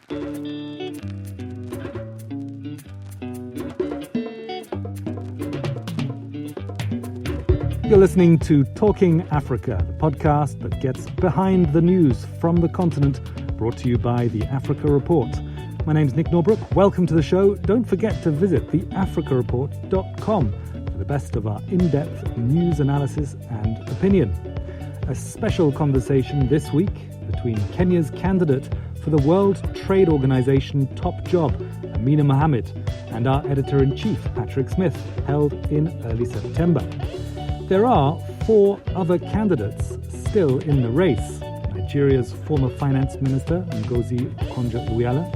You're listening to Talking Africa, the podcast that gets behind the news from the continent, brought to you by the Africa Report. My name's Nick Norbrook. Welcome to the show. Don't forget to visit theafricareport.com for the best of our in-depth news analysis and opinion. A special conversation this week between Kenya's candidate for the World Trade Organization top job, Amina Mohamed, and our editor-in-chief, Patrick Smith, held in early September. There are 4 other candidates still in the race. Nigeria's former finance minister, Ngozi Okonjo-Iweala,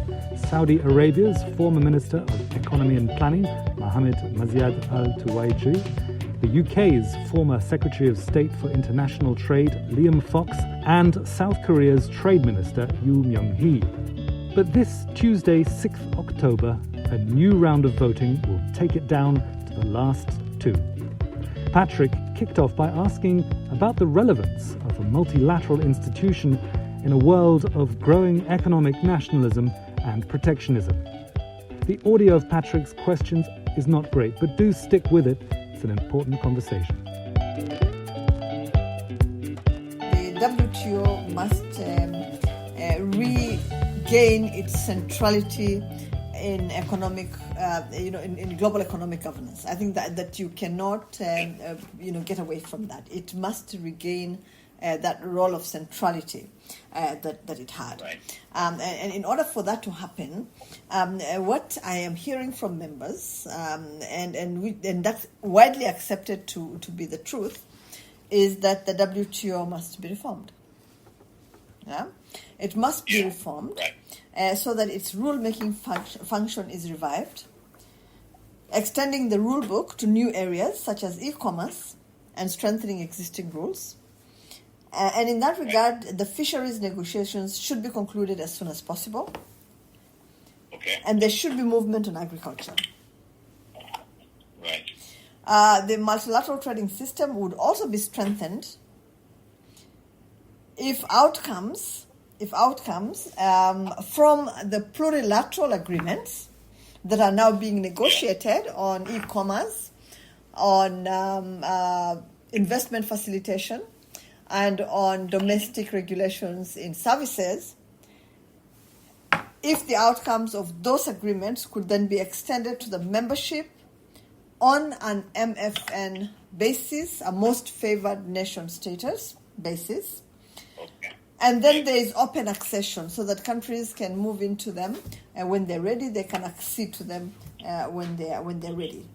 Saudi Arabia's former Minister of Economy and Planning, Mohamed Maziad Al-Tuwaijri, the UK's former Secretary of State for International Trade, Liam Fox, and South Korea's Trade Minister, Yoo Myung-hee. But this Tuesday, 6th October, a new round of voting will take it down to the last 2. Patrick kicked off by asking about the relevance of a multilateral institution in a world of growing economic nationalism and protectionism. The audio of Patrick's questions is not great, but do stick with it. It's an important conversation. The WTO must regain its centrality in economic, in global economic governance. I think that you cannot, get away from that. It must regain that role of centrality that it had. Right. And in order for that to happen, what I am hearing from members, and that's widely accepted to be the truth, is that the WTO must be reformed. Yeah? It must be reformed. Right. So that its rule-making function is revived, extending the rule book to new areas such as e-commerce and strengthening existing rules. And in that regard, the fisheries negotiations should be concluded as soon as possible. Okay. And there should be movement on agriculture. Right. The multilateral trading system would also be strengthened if outcomes from the plurilateral agreements that are now being negotiated on e-commerce, on investment facilitation, and on domestic regulations in services, if the outcomes of those agreements could then be extended to the membership on an MFN basis, a most favored nation status basis. Okay. And then there is open accession so that countries can move into them, and when they're ready, they can accede to them when they're ready.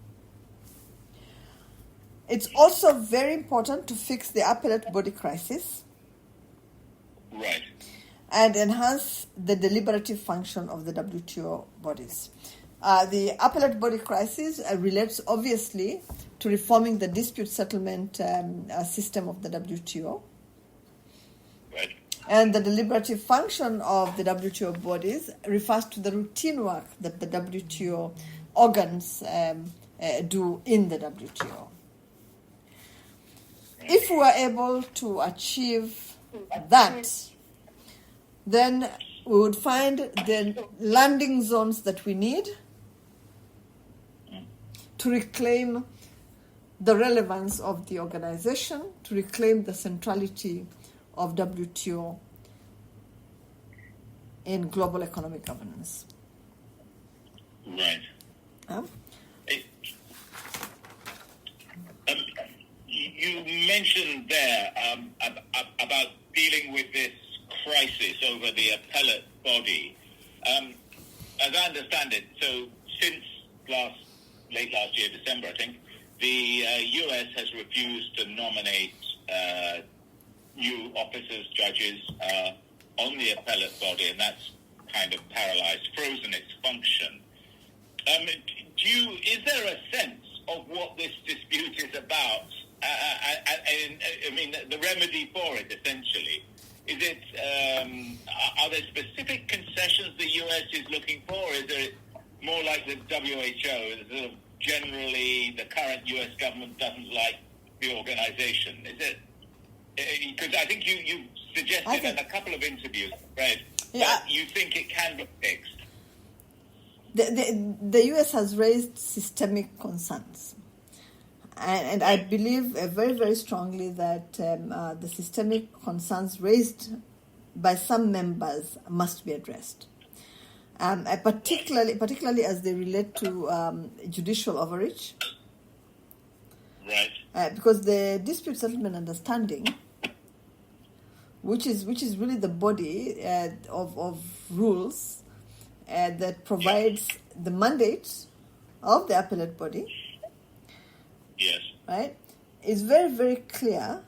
It's also very important to fix the Appellate Body crisis. Right. And enhance the deliberative function of the WTO bodies. The Appellate Body crisis relates obviously to reforming the dispute settlement system of the WTO. Right. And the deliberative function of the WTO bodies refers to the routine work that the WTO organs do in the WTO. If we are able to achieve that, then we would find the landing zones that we need to reclaim the relevance of the organization, to reclaim the centrality of WTO in global economic governance. Right. You mentioned there about dealing with this crisis over the Appellate Body. As I understand it, so since late last year, December, I think, the U.S. has refused to nominate new officers, judges, on the Appellate Body, and that's kind of paralyzed, frozen its function. Is there a sense of what this dispute is about? I mean, the remedy for it, essentially. Is it, are there specific concessions the U.S. is looking for, or is it more like the WHO? Sort of generally, the current U.S. government doesn't like the organization. Is it? Because I think you suggested in a couple of interviews, right? Yeah. you think it can be fixed? The US has raised systemic concerns. And I believe very, very strongly that the systemic concerns raised by some members must be addressed. Particularly as they relate to judicial overreach. Right. Because the dispute settlement understanding, which is really the body of rules that provides the mandate of the Appellate Body, yes, right, is very, very clear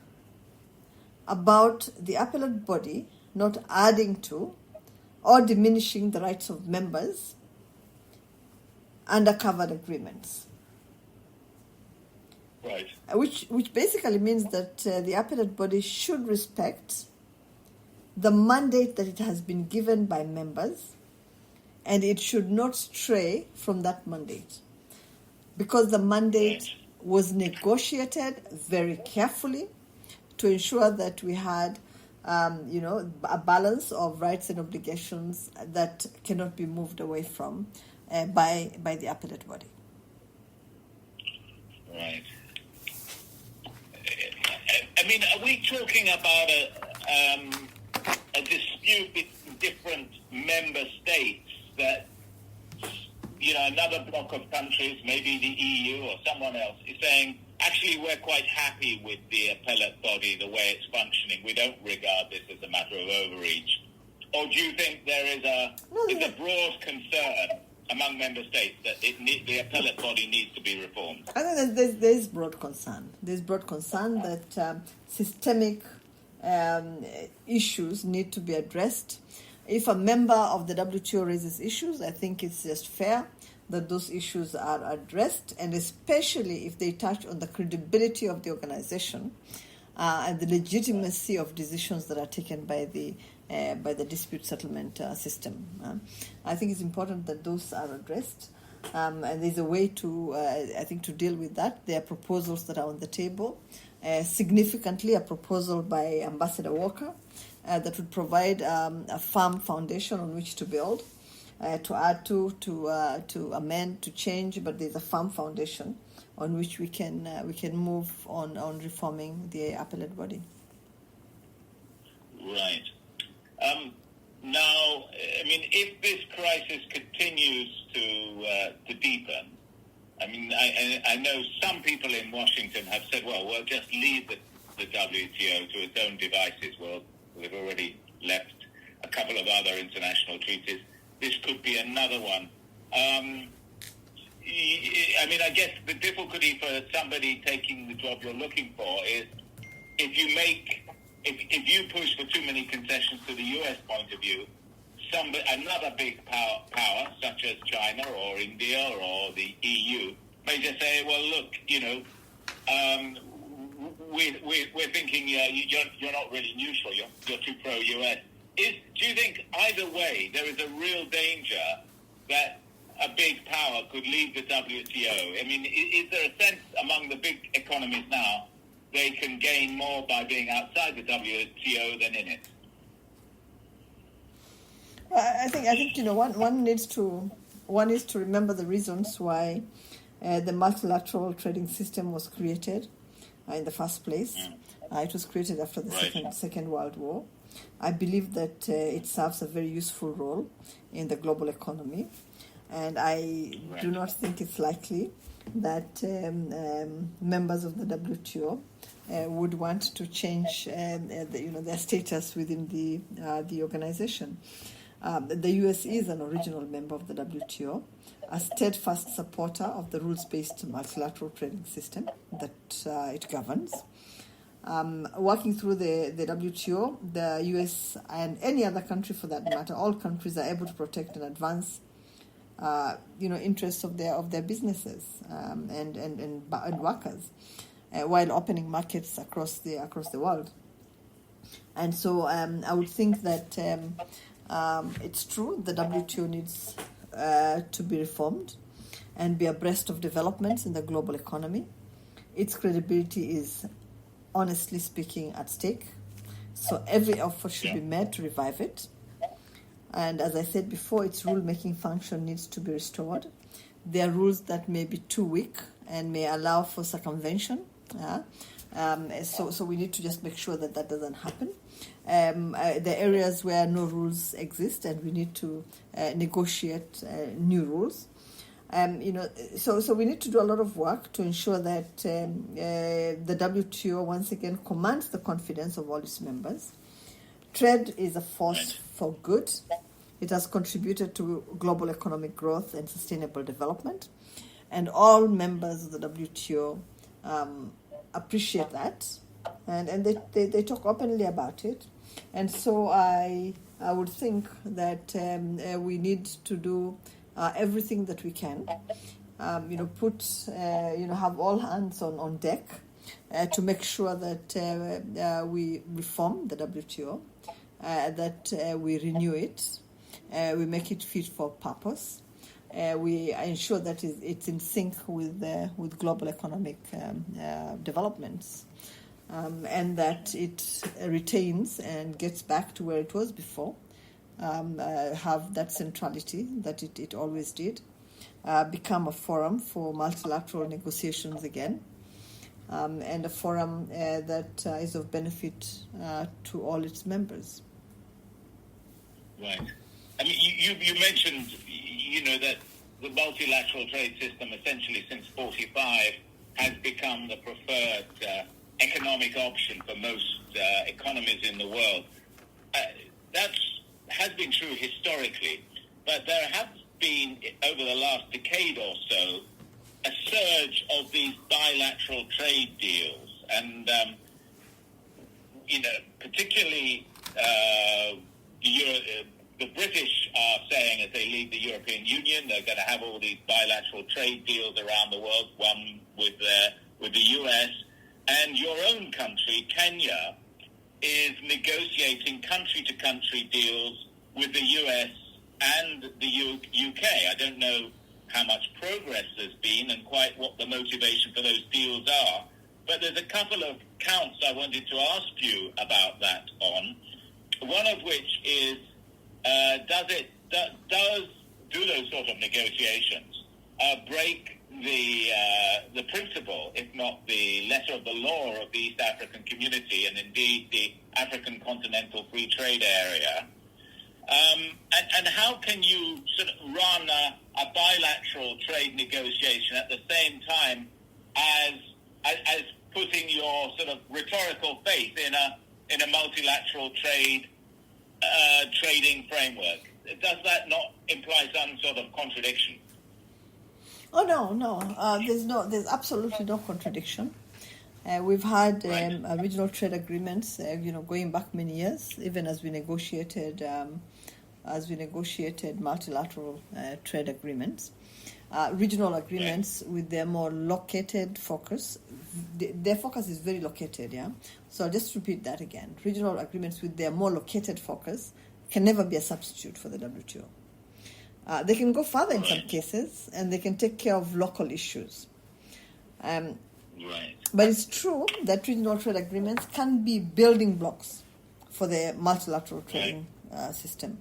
about the Appellate Body not adding to or diminishing the rights of members under covered agreements. Right. Which basically means that the Appellate Body should respect the mandate that it has been given by members, and it should not stray from that mandate, because the mandate was negotiated very carefully to ensure that we had a balance of rights and obligations that cannot be moved away from by the Appellate Body. Right. I mean, are we talking about a dispute between different member states that, another block of countries, maybe the EU or someone else, is saying, actually, we're quite happy with the Appellate Body, the way it's functioning. We don't regard this as a matter of overreach. Or do you think there is a broad concern among member states that the Appellate Body needs to be reformed? I think there's broad concern. There's broad concern that systemic issues need to be addressed. If a member of the WTO raises issues, I think it's just fair that those issues are addressed, and especially if they touch on the credibility of the organization and the legitimacy of decisions that are taken by the dispute settlement system. I think it's important that those are addressed, and there's a way to, I think, to deal with that. There are proposals that are on the table. Significantly, a proposal by Ambassador Walker that would provide a firm foundation on which to build, to add to amend, to change, but there's a firm foundation on which we can move on reforming the Appellate Body. Right. Now, I mean, if this crisis continues to deepen, I mean, I know some people in Washington have said, well, we'll just leave the WTO to its own devices. Well, we've already left a couple of other international treaties. This could be another one. I mean, I guess the difficulty for somebody taking the job you're looking for is if you push for too many concessions to the U.S. point of view, another big power, such as China or India or the EU, may just say, well, look, we're thinking you're not really neutral, you're too pro-US. Do you think either way there is a real danger that a big power could leave the WTO? I mean, is there a sense among the big economies now they can gain more by being outside the WTO than in it? I think one needs to remember the reasons why the multilateral trading system was created in the first place. It was created after the Second World War. I believe that it serves a very useful role in the global economy, and I do not think it's likely that members of the WTO would want to change their status within the organization. The US is an original member of the WTO, a steadfast supporter of the rules-based multilateral trading system that it governs. Working through the WTO, the US and any other country for that matter, all countries are able to protect and advance, interests of their businesses and workers, while opening markets across the world. And so I would think that it's true the WTO needs to be reformed and be abreast of developments in the global economy. Its credibility is, honestly speaking, at stake. So every effort should be made to revive it. And as I said before, its rule-making function needs to be restored. There are rules that may be too weak and may allow for circumvention. So we need to just make sure that that doesn't happen. The areas where no rules exist, and we need to negotiate new rules. So we need to do a lot of work to ensure that the WTO once again commands the confidence of all its members. Trade is a force for good. It has contributed to global economic growth and sustainable development, and all members of the WTO appreciate that, and they talk openly about it. And so I would think that we need to do everything that we can, have all hands on deck to make sure that we reform the WTO, that we renew it, we make it fit for purpose, we ensure that it's in sync with global economic developments, and that it retains and gets back to where it was before, have that centrality that it always did, become a forum for multilateral negotiations again, and a forum that is of benefit to all its members. Right. I mean, you mentioned, that the multilateral trade system essentially since 1945 has become the preferred economic option for most economies in the world. That has been true historically, but there has been, over the last decade or so, a surge of these bilateral trade deals. And, particularly the British are saying as they leave the European Union, they're going to have all these bilateral trade deals around the world, one with the US. And your own country, Kenya, is negotiating country-to-country deals with the US and the UK. I don't know how much progress there's been and quite what the motivation for those deals are, but there's a couple of counts I wanted to ask you about that on. One of which is, do those sort of negotiations break the principle, if not the letter of the law of the East African Community and indeed the African Continental Free Trade Area? And how can you sort of run a bilateral trade negotiation at the same time as putting your sort of rhetorical faith in a multilateral trading framework? Does that not imply some sort of contradiction? Oh no. There's absolutely no contradiction. We've had regional trade agreements, going back many years, even as we negotiated multilateral trade agreements. Regional agreements with their more located focus. Their focus is very located, yeah? So I'll just repeat that again. Regional agreements with their more located focus can never be a substitute for the WTO. They can go further in some cases, and they can take care of local issues. But it's true that regional trade agreements can be building blocks for the multilateral trading system.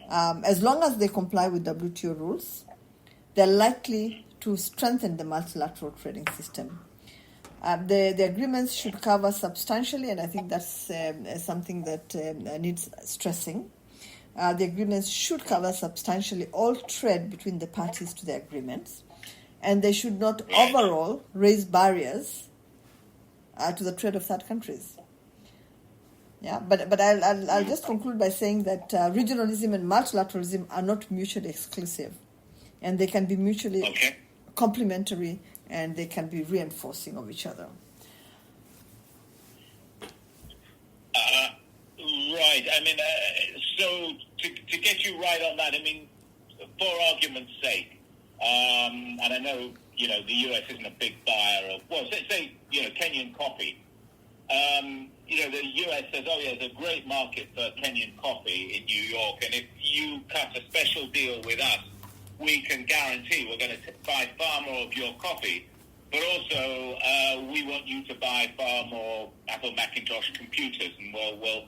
As long as they comply with WTO rules, they're likely to strengthen the multilateral trading system. The agreements should cover substantially, and I think that's something that needs stressing. The agreements should cover substantially all trade between the parties to the agreements, and they should not overall raise barriers to the trade of third countries. Yeah, but I'll just conclude by saying that regionalism and multilateralism are not mutually exclusive, and they can be mutually complementary, and they can be reinforcing of each other. Right. I mean, so to get you right on that, I mean, for argument's sake, and I know, the US isn't a big buyer of, say Kenyan coffee. The US says, there's a great market for Kenyan coffee in New York, and if you cut a special deal with us, we can guarantee we're going to buy far more of your coffee, but also we want you to buy far more Apple Macintosh computers, and we'll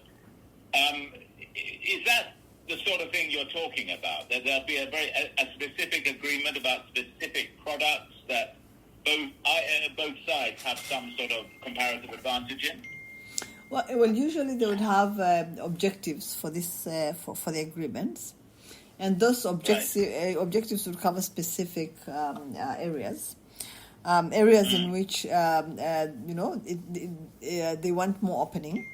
is the sort of thing you're talking about? That there'll be a specific agreement about specific products that both sides have some sort of comparative advantage in? Well, usually they would have objectives for this for the agreements, and those objectives would cover specific areas. Areas in which they want more opening,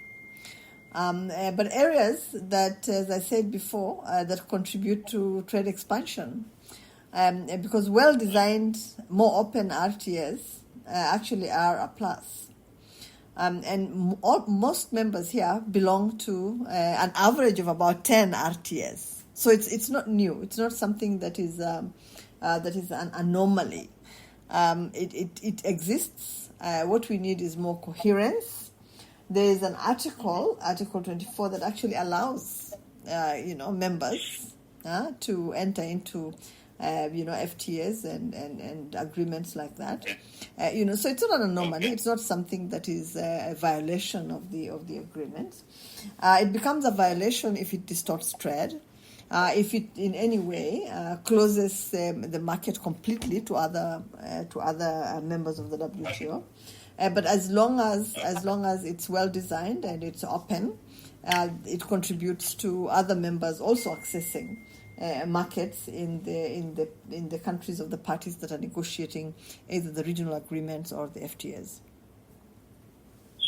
but areas that, as I said before, that contribute to trade expansion, because well-designed, more open RTAs actually are a plus. Most members here belong to an average of about 10 RTAs, so it's not new. It's not something that is an anomaly. It exists. What we need is more coherence. There is an Article 24, that actually allows members to enter into FTAs and agreements like that. So it's not an anomaly. It's not something that is a violation of the agreements. It becomes a violation if it distorts trade. If it in any way closes the market completely to other members of the WTO, but as long as it's well designed and it's open, it contributes to other members also accessing markets in the countries of the parties that are negotiating either the regional agreements or the FTAs.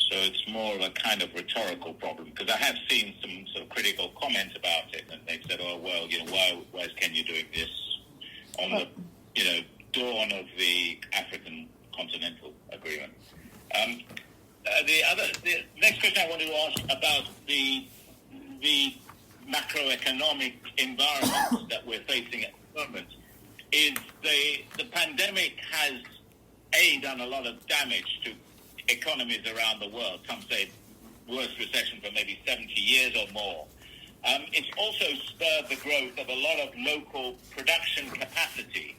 So it's more of a kind of rhetorical problem, because I have seen some sort of critical comments about it, and they've said, "Oh well, why is Kenya doing this on the dawn of the African Continental Agreement?" The next question I wanted to ask about the macroeconomic environment that we're facing at the moment is the pandemic has done a lot of damage to economies around the world. Some say worst recession for maybe 70 years or more. It's also spurred the growth of a lot of local production capacity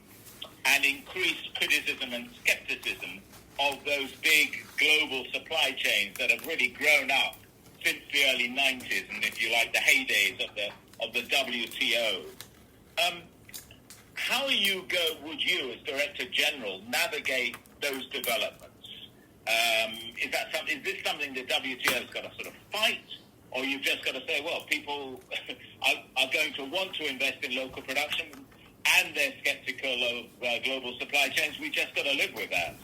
and increased criticism and skepticism of those big global supply chains that have really grown up since the early 90s and, if you like, the heydays of the WTO. How would you, as Director General, navigate those developments? Is this something the WTO has got to sort of fight, or you've just got to say, well, people are going to want to invest in local production and they're skeptical of global supply chains? We just got to live with that.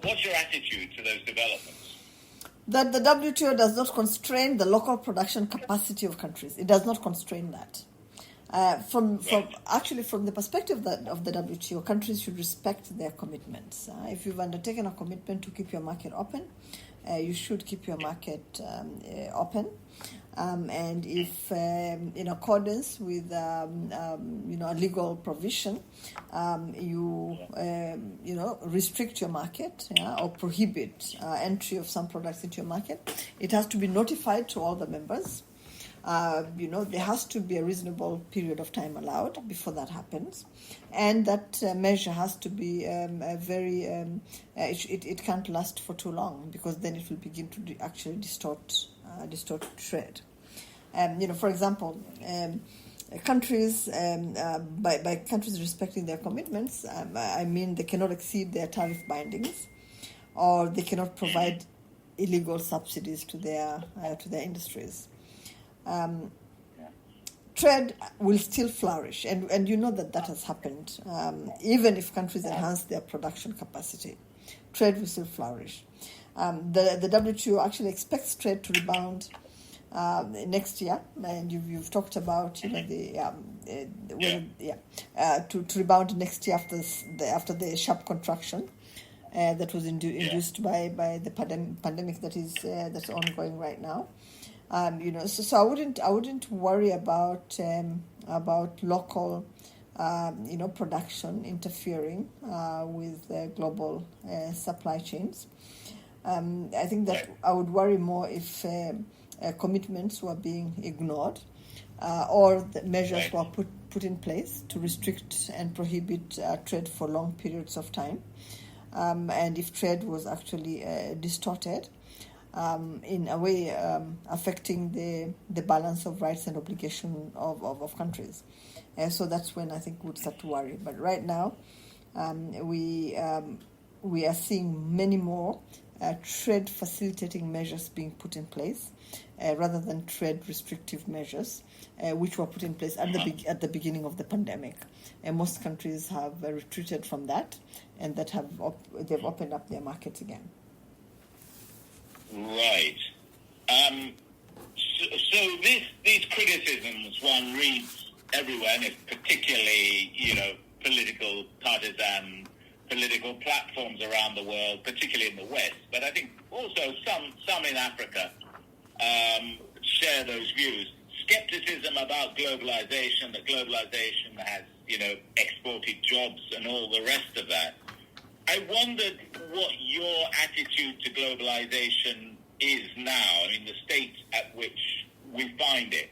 What's your attitude to those developments? That the WTO does not constrain the local production capacity of countries. It does not constrain that. From the perspective of the WTO, countries should respect their commitments. If you've undertaken a commitment to keep your market open, you should keep your market open. And if, in accordance with a legal provision, you restrict your market or prohibit entry of some products into your market, it has to be notified to all the members. There has to be a reasonable period of time allowed before that happens, and that measure has to be it can't last for too long, because then it will begin to actually distort trade. For example, countries by countries respecting their commitments, I mean they cannot exceed their tariff bindings, or they cannot provide illegal subsidies to their industries. Trade will still flourish, and you know that has happened. Even if countries enhance their production capacity, trade will still flourish. The WTO actually expects trade to rebound next year, and you've talked about to rebound next year after the sharp contraction that was induced by the pandemic that's ongoing right now. So I wouldn't worry about local production interfering with global supply chains. I think that I would worry more if commitments were being ignored, or the measures were put in place to restrict and prohibit trade for long periods of time, and if trade was actually distorted. in a way affecting the balance of rights and obligation of countries. So that's when I think we would start to worry. But right now, we are seeing many more trade facilitating measures being put in place rather than trade restrictive measures, which were put in place at the beginning of the pandemic. And most countries have retreated from that, and that they've opened up their markets again. Right. So these criticisms one reads everywhere, and it's particularly, political partisan political platforms around the world, particularly in the West, but I think also some in Africa share those views. Skepticism about globalization, that globalization has, exported jobs and all the rest of that. I wondered what your attitude to globalization is now. I mean, the state at which we find it.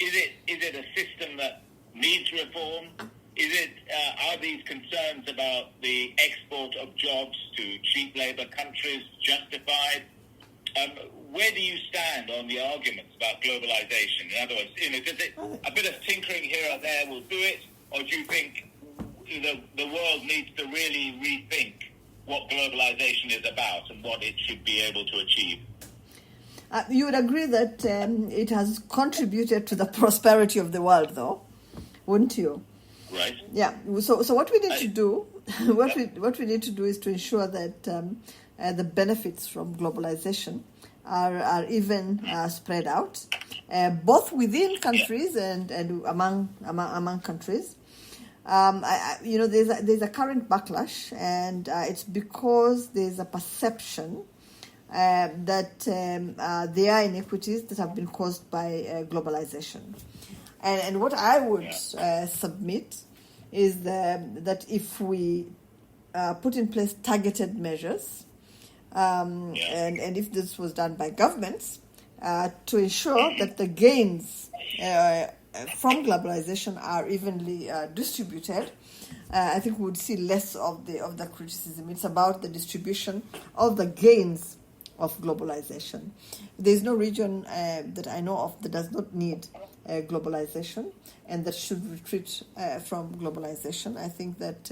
Is it a system that needs reform? Are these concerns about the export of jobs to cheap labor countries justified? Where do you stand on the arguments about globalization? In other words, a bit of tinkering here or there will do it, or do you think the world needs to really rethink what globalization is about and what it should be able to achieve? You would agree that it has contributed to the prosperity of the world, though, wouldn't you? Right. Yeah. So what we need to do, what we need to do is to ensure that the benefits from globalization are even spread out, both within countries and among countries. There's a current backlash, and it's because there's a perception that there are inequities that have been caused by globalization. And what I would submit is that if we put in place targeted measures, and if this was done by governments, to ensure that the gains from globalization are evenly distributed, I think we would see less of the criticism. It's about the distribution of the gains of globalization. There's no region that I know of that does not need globalization and that should retreat from globalization. I think that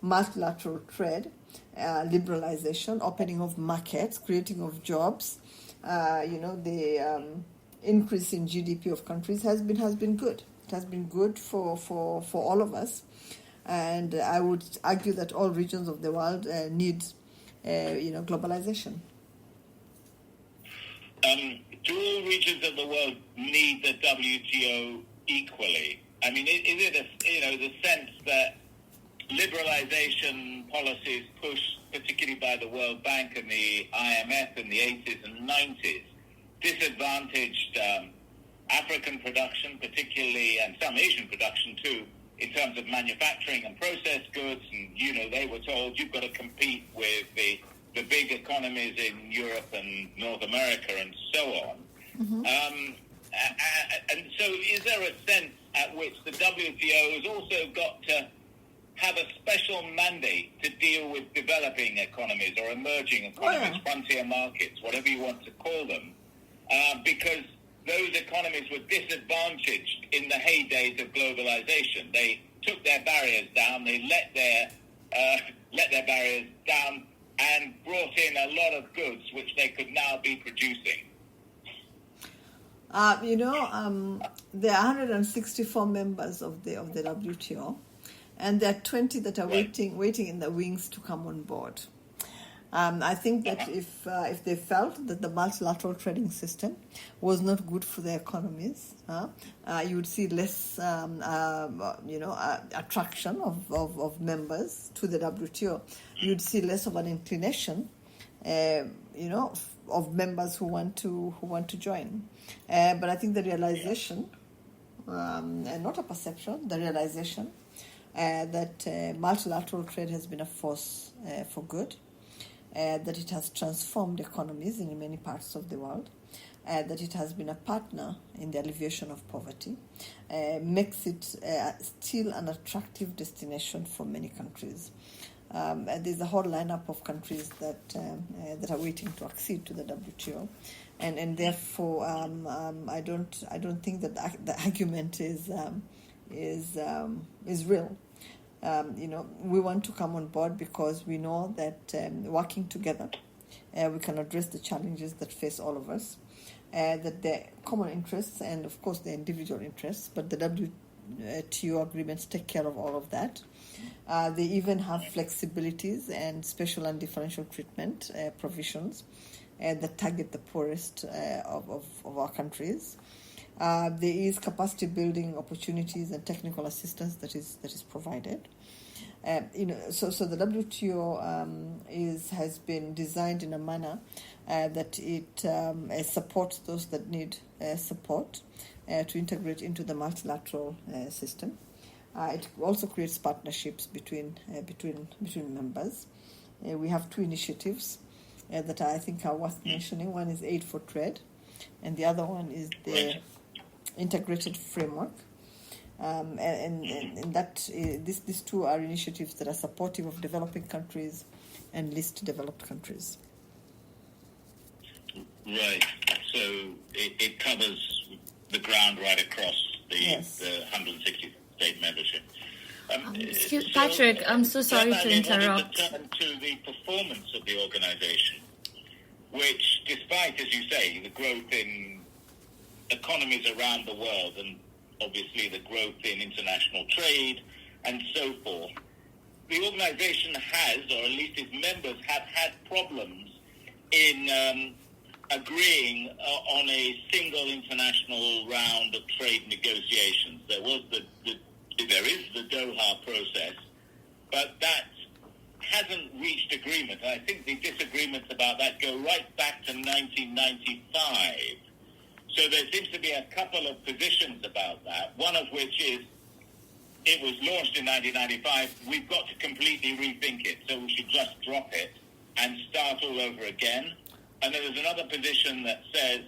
multilateral trade, liberalization, opening of markets, creating of jobs, the increase in GDP of countries has been good. It has been good for all of us, and I would argue that all regions of the world need globalization. Do all regions of the world need the WTO equally? I mean, is it the sense that liberalization policies pushed, particularly by the World Bank and the IMF in the 80s and 90s, disadvantaged African production, particularly, and some Asian production too, in terms of manufacturing and processed goods? And, they were told you've got to compete with the big economies in Europe and North America and so on. Mm-hmm. And so is there a sense at which the WTO has also got to have a special mandate to deal with developing economies or emerging economies, frontier markets, whatever you want to call them, because those economies were disadvantaged in the heydays of globalization. They took their barriers down, they let their barriers down, and brought in a lot of goods which they could now be producing. There are 164 members of the WTO, and there are 20 that are waiting in the wings to come on board. I think that if they felt that the multilateral trading system was not good for their economies, you would see less, attraction of members to the WTO. You'd see less of an inclination, of members who want to join. But I think the realization, and not a perception, the realization that multilateral trade has been a force for good. That it has transformed economies in many parts of the world, that it has been a partner in the alleviation of poverty, makes it still an attractive destination for many countries. There's a whole lineup of countries that are waiting to accede to the WTO, and therefore I don't think that the argument is real. We want to come on board because we know that working together, we can address the challenges that face all of us. That the common interests and, of course, the individual interests, but the WTO agreements take care of all of that. They even have flexibilities and special and differential treatment provisions that target the poorest of our countries. There is capacity building opportunities and technical assistance that is provided. So the WTO has been designed in a manner that it supports those that need support to integrate into the multilateral system. It also creates partnerships between members. We have two initiatives that I think are worth mentioning. One is Aid for Trade, and the other one is the Integrated Framework. And that these two are initiatives that are supportive of developing countries and least developed countries. Right. So it covers the ground right across the 160 state membership. Patrick, I'm so sorry to interrupt. To the performance of the organization, which, despite, as you say, the growth in economies around the world and obviously the growth in international trade and so forth, the organization has, or at least its members have had problems in agreeing on a single international round of trade negotiations. There is the Doha Process, but that hasn't reached agreement. And I think the disagreements about that go right back to 1995. So there seems to be a couple of positions about that, one of which is it was launched in 1995, we've got to completely rethink it, so we should just drop it and start all over again. And then there's another position that says,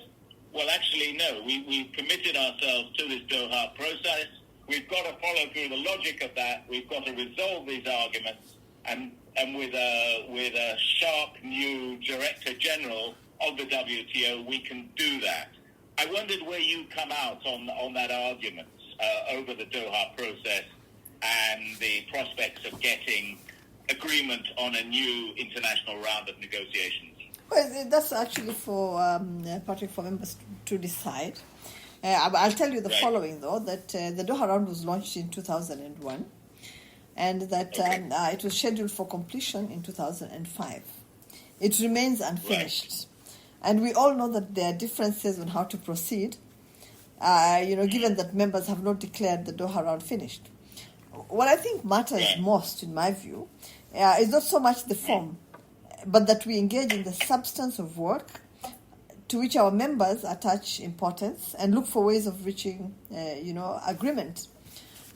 well, actually, no, we've committed ourselves to this Doha process. We've got to follow through the logic of that. We've got to resolve these arguments. And with a sharp new Director General of the WTO, we can do that. I wondered where you come out on that argument over the Doha process and the prospects of getting agreement on a new international round of negotiations. Well, that's actually for Patrick, for members to decide. I'll tell you the following, though, that the Doha round was launched in 2001 and that it was scheduled for completion in 2005. It remains unfinished. Right. And we all know that there are differences on how to proceed, given that members have not declared the Doha round finished. What I think matters most, in my view, is not so much the form, but that we engage in the substance of work to which our members attach importance and look for ways of reaching, agreement.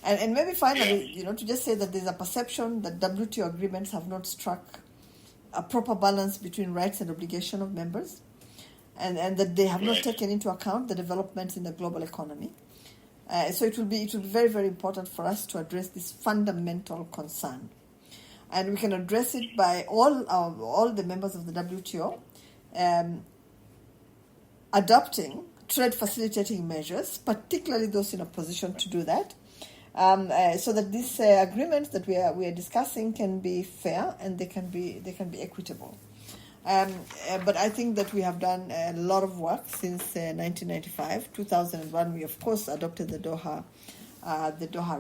And maybe finally, to just say that there's a perception that WTO agreements have not struck a proper balance between rights and obligation of members, and that they have not taken into account the developments in the global economy. So it will be very, very important for us to address this fundamental concern. And we can address it by all the members of the WTO adopting trade facilitating measures, particularly those in a position to do that, so that these agreements that we are discussing can be fair and they can be equitable. But I think that we have done a lot of work since 1995. 2001, we of course adopted the Doha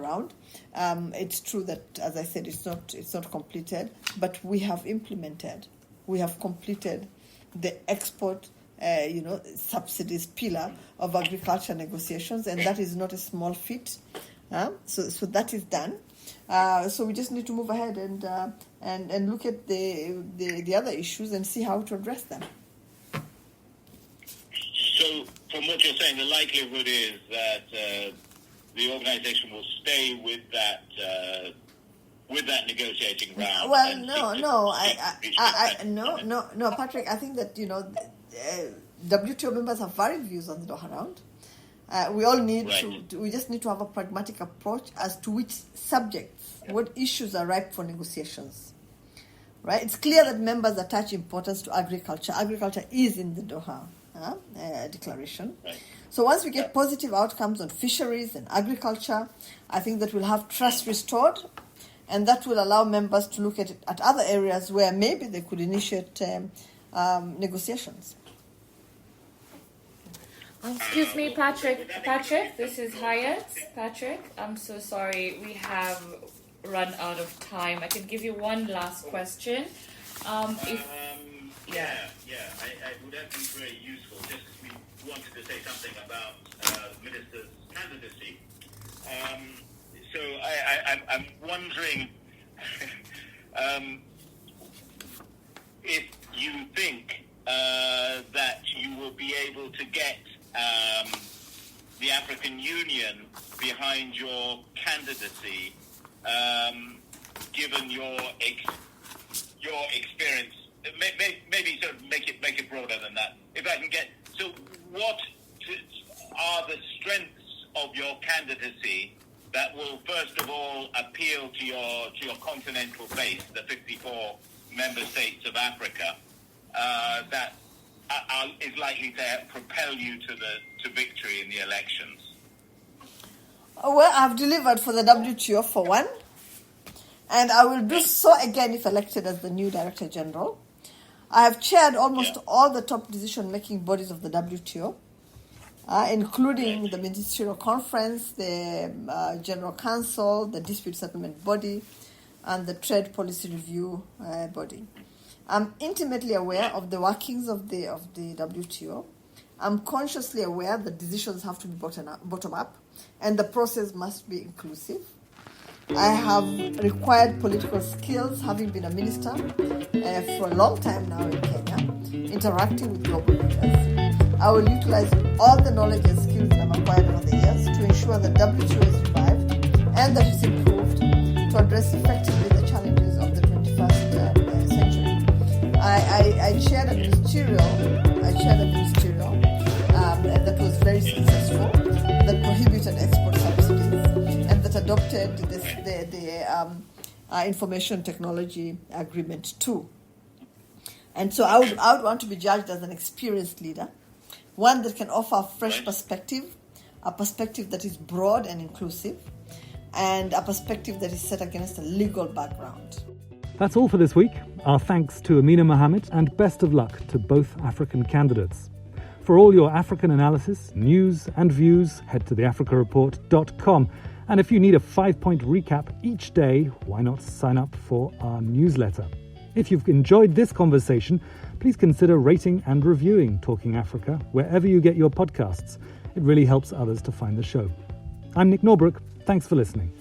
round. It's true that, as I said, it's not completed, but we have completed the export subsidies pillar of agriculture negotiations, and that is not a small feat. So that is done. So we just need to move ahead and look at the other issues and see how to address them. So from what you're saying, the likelihood is that the organization will stay with that negotiating round. Well, no, Patrick. I think that WTO members have varied views on the Doha round. We all need we just need to have a pragmatic approach as to which subjects, what issues are ripe for negotiations. right? It's clear that members attach importance to agriculture. Agriculture is in the Doha Declaration. Right. So once we get positive outcomes on fisheries and agriculture, I think that we'll have trust restored, and that will allow members to look at other areas where maybe they could initiate negotiations. Excuse me, Patrick. Patrick, this is Hayat. Patrick, I'm so sorry. We have run out of time. I can give you one last question. I would have been very useful, just as we wanted to say something about the minister's candidacy. So I'm wondering if you think that you will be able to get the African Union behind your candidacy, given your experience. Maybe sort of make it broader than that. If I can get, so what are the strengths of your candidacy that will first of all appeal to your continental base, the 54 member states of Africa, that is likely to propel you to victory in the elections? Well, I've delivered for the WTO for one, and I will do so again if elected as the new Director General. I have chaired almost all the top decision-making bodies of the WTO, including the Ministerial Conference, the General Council, the Dispute Settlement Body, and the Trade Policy Review Body. I'm intimately aware of the workings of the WTO. I'm consciously aware that decisions have to be bottom up, and the process must be inclusive. I have required political skills, having been a minister for a long time now in Kenya, interacting with global leaders. I will utilize all the knowledge and skills that I've acquired over the years to ensure that WTO is revived and that it's improved to address effectively the challenges of the 21st century. I chaired a ministerial that was very successful, that prohibited export subsidies, and that adopted the information technology agreement too. And so I would want to be judged as an experienced leader, one that can offer a fresh perspective, a perspective that is broad and inclusive, and a perspective that is set against a legal background. That's all for this week. Our thanks to Amina Mohamed, and best of luck to both African candidates. For all your African analysis, news and views, head to theafricareport.com. And if you need a 5-point recap each day, why not sign up for our newsletter? If you've enjoyed this conversation, please consider rating and reviewing Talking Africa wherever you get your podcasts. It really helps others to find the show. I'm Nick Norbrook. Thanks for listening.